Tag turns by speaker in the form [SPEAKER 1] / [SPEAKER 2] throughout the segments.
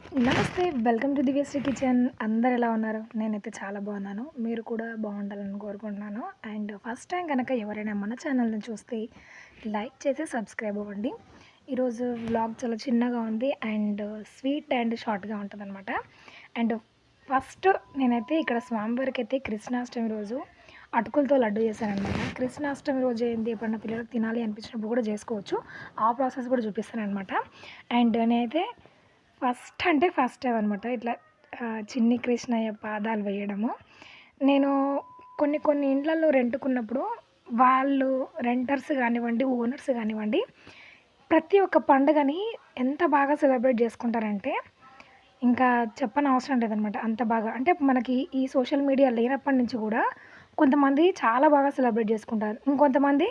[SPEAKER 1] నమస్తే. Welcome to Divyasri kitchen. అందరూ ఎలా ఉన్నారు? నేనైతే చాలా బాగున్నాను. మీరు కూడా బాగుండాలని కోరుకుంటున్నాను. అండ్ ఫస్ట్ టైం గనక ఎవరైనా మన ఛానల్‌ని చూస్తే లైక్ చేసి సబ్స్క్రైబ్ అవ్వండి. ఈరోజు వ్లాగ్ చాలా చిన్నగా ఉంది అండ్ స్వీట్ అండ్ షార్ట్‌గా ఉంటదనమాట. అండ్ ఫస్ట్ నేనైతే ఇక్కడ స్వామివారికైతే కృష్ణాష్టమి రోజు అటుకులతో లడ్డు చేశాననమాట. కృష్ణాష్టమి రోజు ఏంటి ఎప్పుడన్నా పిల్లలకి తినాలి అనిపించినప్పుడు కూడా చేసుకోవచ్చు. ఆ ప్రాసెస్ కూడా చూపిస్తాననమాట. అండ్ నేనైతే ఫస్ట్ టైం అనమాట ఇట్లా చిన్ని కృష్ణయ్య పాదాలు వేయడము. నేను కొన్ని ఇండ్లల్లో రెంట్‌కున్నప్పుడు వాళ్ళు రెంటర్స్ గానివ్వండి, ఓనర్స్ గానివ్వండి, ప్రతి ఒక్క పండుగని ఎంత బాగా సెలబ్రేట్ చేసుకుంటారంటే, ఇంకా చెప్పనవసరం లేదనమాట. అంత బాగా అంటే మనకి ఈ సోషల్ మీడియా లేనప్పటి నుంచి గూడా కొంతమంది చాలా బాగా సెలబ్రేట్ చేసుకుంటారు. ఇంకొంతమంది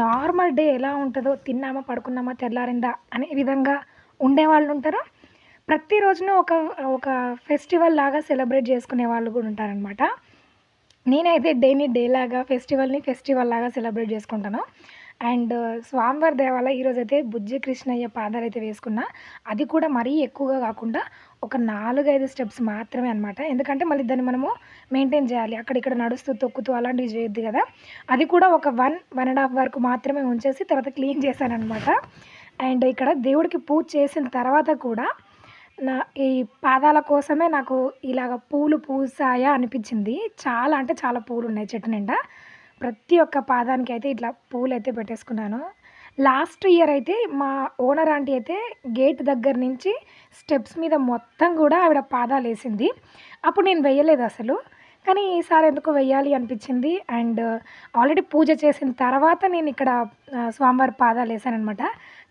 [SPEAKER 1] నార్మల్ డే ఎలా ఉంటదో తిన్నామా, పడుకున్నామా, తెల్లారిందా అనే విధంగా ఉండేవాళ్ళుంటారు. ప్రతి రోజును ఒక ఒక ఫెస్టివల్ లాగా సెలబ్రేట్ చేసుకునే వాళ్ళు కూడా ఉంటారనమాట. నేనైతే డేని డేలాగా, ఫెస్టివల్‌ని ఫెస్టివల్ లాగా సెలబ్రేట్ చేసుకుంటాను. అండ్ స్వామివారి దయ వల్ల ఈరోజైతే బుజ్జి కృష్ణయ్య పాదాలైతే వేసుకున్నా. అది కూడా మరీ ఎక్కువగా కాకుండా ఒక 4, 5 స్టెప్స్ మాత్రమే అనమాట. ఎందుకంటే మళ్ళీ దాన్ని మనము మెయింటైన్ చేయాలి. అక్కడ ఇక్కడ నడుస్తూ, తొక్కుతూ అలాంటివి చేయొద్దు కదా! అది కూడా ఒక 1, 1 ½ వరకు మాత్రమే ఉంచేసి తర్వాత క్లీన్ చేశాననమాట. అండ్ ఇక్కడ దేవుడికి పూజ చేసిన తర్వాత కూడా నా ఈ పాదాల కోసమే నాకు ఇలాగ పూలు పూసాయా అనిపించింది. చాలా అంటే చాలా పూలున్నాయి చెట్టు నిండా. ప్రతి ఒక్క పాదానికైతే ఇట్లా పూలైతే పెట్టేసుకున్నాను. లాస్ట్ ఇయర్ అయితే మా ఓనర్ ఆంటీ అయితే గేట్ దగ్గర నుంచి స్టెప్స్ మీద మొత్తం గూడా ఆవిడ పాదాలేసింది. అప్పుడు నేను వెయ్యలేదసలు. కానీ ఈసారి ఎందుకో వెయ్యాలి అనిపించింది. అండ్ ఆల్రెడీ పూజ చేసిన తర్వాత నేనిక్కడ స్వామివారి పాదాలేసాననమాట.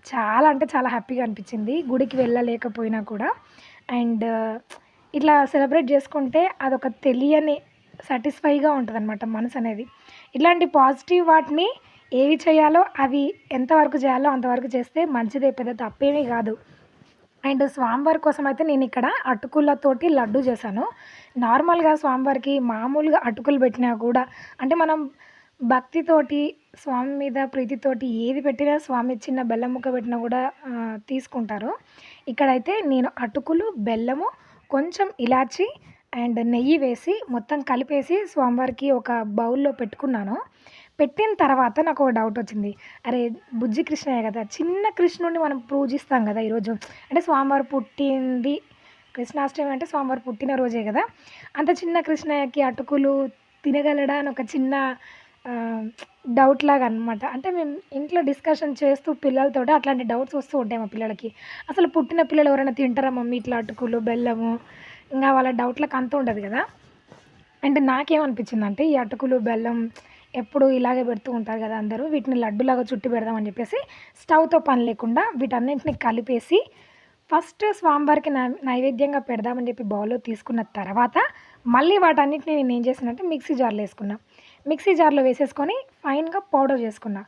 [SPEAKER 1] చాలా అంటే చాలా హ్యాపీగా అనిపించింది. గుడికి వెళ్ళలేకపోయినా కూడా. అండ్ ఇట్లా సెలబ్రేట్ చేసుకుంటే అదొక తెలియని సాటిస్ఫైగా ఉంటదనమాట మనసనేది. ఇట్లాంటి పాజిటివ్ వాటిని ఏవి చేయాలో అవి ఎంతవరకు చేయాలో అంతవరకు చేస్తే మంచిదే. పెద్ద తప్పేమీ గాదు. అండ్ స్వామివారి కోసమైతే నేనిక్కడ అటుకులతోటి లడ్డు చేశాను. నార్మల్‌గా స్వామివారికి మామూలుగా అటుకులు పెట్టినా కూడా అంటే మనం భక్తితోటి స్వామి మీద ప్రీతితోటి ఏది పెట్టినా స్వామి చిన్న బెల్లం ముక్క పెట్టినా కూడా తీసుకుంటారు. ఇక్కడైతే నేను అటుకులు, బెల్లము, కొంచెం ఇలాచి అండ్ నెయ్యి వేసి మొత్తం కలిపేసి స్వామివారికి ఒక బౌల్‌లో పెట్టుకున్నాను. పెట్టిన తర్వాత నాకొక డౌటొచ్చింది. అరే! బుజ్జి కృష్ణయ్య గదా! చిన్న కృష్ణుడిని మనం పూజిస్తాం గదా! ఈరోజు. అంటే స్వామివారు పుట్టింది కృష్ణాష్టమి అంటే స్వామివారు పుట్టిన రోజే గదా! అంత చిన్న కృష్ణయ్యకి అటుకులు తినగలడా అని ఒక చిన్న ఆహ్, డౌట్‌లాగా అనమాట. అంటే మేము ఇంట్లో డిస్కషన్ చేస్తూ పిల్లలతోటి అట్లాంటి డౌట్స్ వస్తూ ఉంటాయి మా పిల్లలకి. అసలు పుట్టిన పిల్లలు ఎవరైనా తింటారా మమ్మీ ఇట్లా అటుకులు, బెల్లము? ఇంగా వాళ్ళ డౌట్‌లకు అంతుండదు గదా! అంటే నాకేమనిపించిందంటే ఈ అటుకులు, బెల్లం ఎప్పుడు ఇలాగే పెడుతూ ఉంటారు గదా అందరూ. వీటిని లడ్డులాగా చుట్టి పెడదామని జెప్పేసి స్టవ్‌తో పని లేకుండా వీటన్నింటిని కలిపేసి ఫస్ట్ స్వామివారికి నైవేద్యంగా పెడదామని జెప్పి బౌల్‌లో తీసుకున్న తర్వాత మళ్ళీ వాటన్నిటిని నేనేం చేశానంటే మిక్సీ జార్‌లో యేసుకున్నా. మిక్సీ జార్‌లో వేసేసుకొని ఫైన్‌గా పౌడర్ చేసుకున్నా.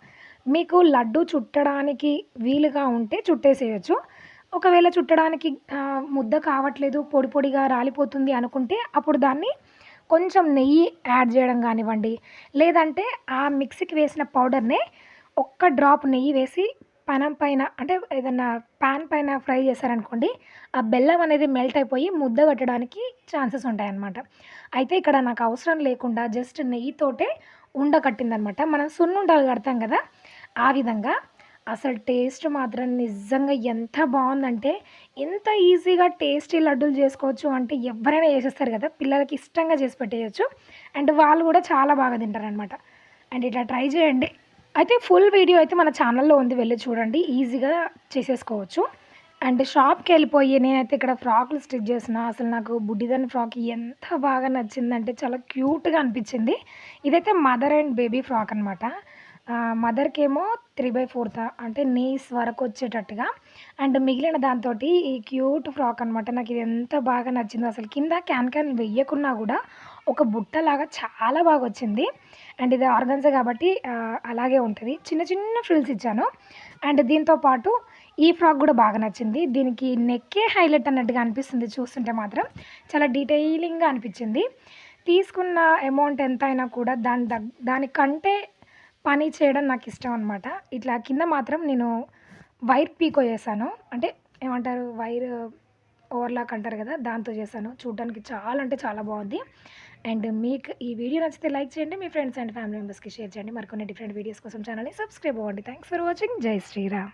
[SPEAKER 1] మీకు లడ్డు చుట్టడానికి వీలుగా ఉంటే చుట్టేసేయొచ్చు. ఒకవేళ చుట్టడానికి ముద్ద కావట్లేదు, పొడి పొడిగా రాలిపోతుంది అనుకుంటే అప్పుడు దాన్ని కొంచెం నెయ్యి యాడ్ జేయడం గానివ్వండి, లేదంటే ఆ మిక్సీకి వేసిన పౌడర్‌నే ఒక్క డ్రాప్ నెయ్యి వేసి పెనం పైన అంటే ఏదన్నా పాన్ పైన ఫ్రై చేశారనుకోండి, ఆ బెల్లం అనేది మెల్ట్ అయిపోయి ముద్ద కట్టడానికి ఛాన్సెస్ ఉంటాయన్నమాట. అయితే ఇక్కడ నాకు అవసరం లేకుండా జస్ట్ నెయ్యితోటే ఉండ కట్టిందనమాట. మనం సున్నుండలు కడతాం గదా! ఆ విధంగా అసలు టేస్ట్ మాత్రం నిజంగా ఎంత బావుందంటే, ఎంత ఈజీగా టేస్టీ లడ్డూలు జేసుకోవచ్చు అంటే ఎవ్వరైనా చేసేస్తారు గదా! పిల్లలకి ఇష్టంగా చేసి పెట్టేయొచ్చు. అండ్ వాళ్ళు గూడా చాలా బాగా తింటారనమాట. అండ్ ఇట్లా ట్రై చేయండి. అయితే ఫుల్ వీడియో అయితే మన ఛానల్‌లో ఉంది వెళ్లి చూడండి. ఈజీగా చేసేసుకోవచ్చు. అండ్ షాప్‌కెళ్ళిపోయి నేనైతే ఇక్కడ ఫ్రాకులు స్టిచ్ చేసిన. అసలు నాకు బుడ్డిదాని ఫ్రాక్ ఎంత బాగా నచ్చిందంటే చాలా క్యూట్‌గా అనిపిచ్చింది. ఇదైతే మదర్ అండ్ బేబీ ఫ్రాక్ అనమాట. మదర్‌కేమో 3/4 అంటే నీస్ వరకొచ్చేటట్టుగా అండ్ మిగిలిన దాంతోటి ఈ క్యూట్ ఫ్రాక్ అనమాట. నాకిది ఎంత బాగా నచ్చిందో అసలు కింద క్యాన్ వెయ్యకున్నా గూడా ఒక బుట్టలాగా చాలా బాగొచ్చింది. అండ్ ఇది ఆర్గాన్జా కాబట్టి అలాగే ఉంటది. చిన్న చిన్న ఫ్రిల్స్ ఇచ్చాను. అండ్ దీంతో పాటు ఈ ఫ్రాక్ గూడా బాగా నచ్చింది. దీనికి నెక్కే హైలైట్ అన్నట్టుగా అనిపిస్తుంది చూస్తుంటే మాత్రం. చాలా డీటెయిలింగ్‌గా అనిపిచ్చింది. తీసుకున్న అమౌంట్ ఎంతైనా కూడా దానికంటే పని చేయడం నాకిష్టం అనమాట. ఇట్లా కింద మాత్రం నేను వైర్ పీకో చేశాను. అంటే ఏమంటారు ఓవర్లాక్ అంటారు కదా, దాంతో చేశాను. చూడ్డానికి చాలా అంటే చాలా బాగుంది. అండ్ మీకు ఈ వీడియో నచ్చితే లైక్ చేయండి, మీ ఫ్రెండ్స్ అండ్ ఫ్యామిలీ మెంబర్స్కి షేర్ చేయండి. మరికొన్ని డిఫరెంట్ వీడియోస్ కోసం ఛానల్ని సబ్స్క్రైబ్ అవ్వండి. Thanks for watching. జై శ్రీరామ్.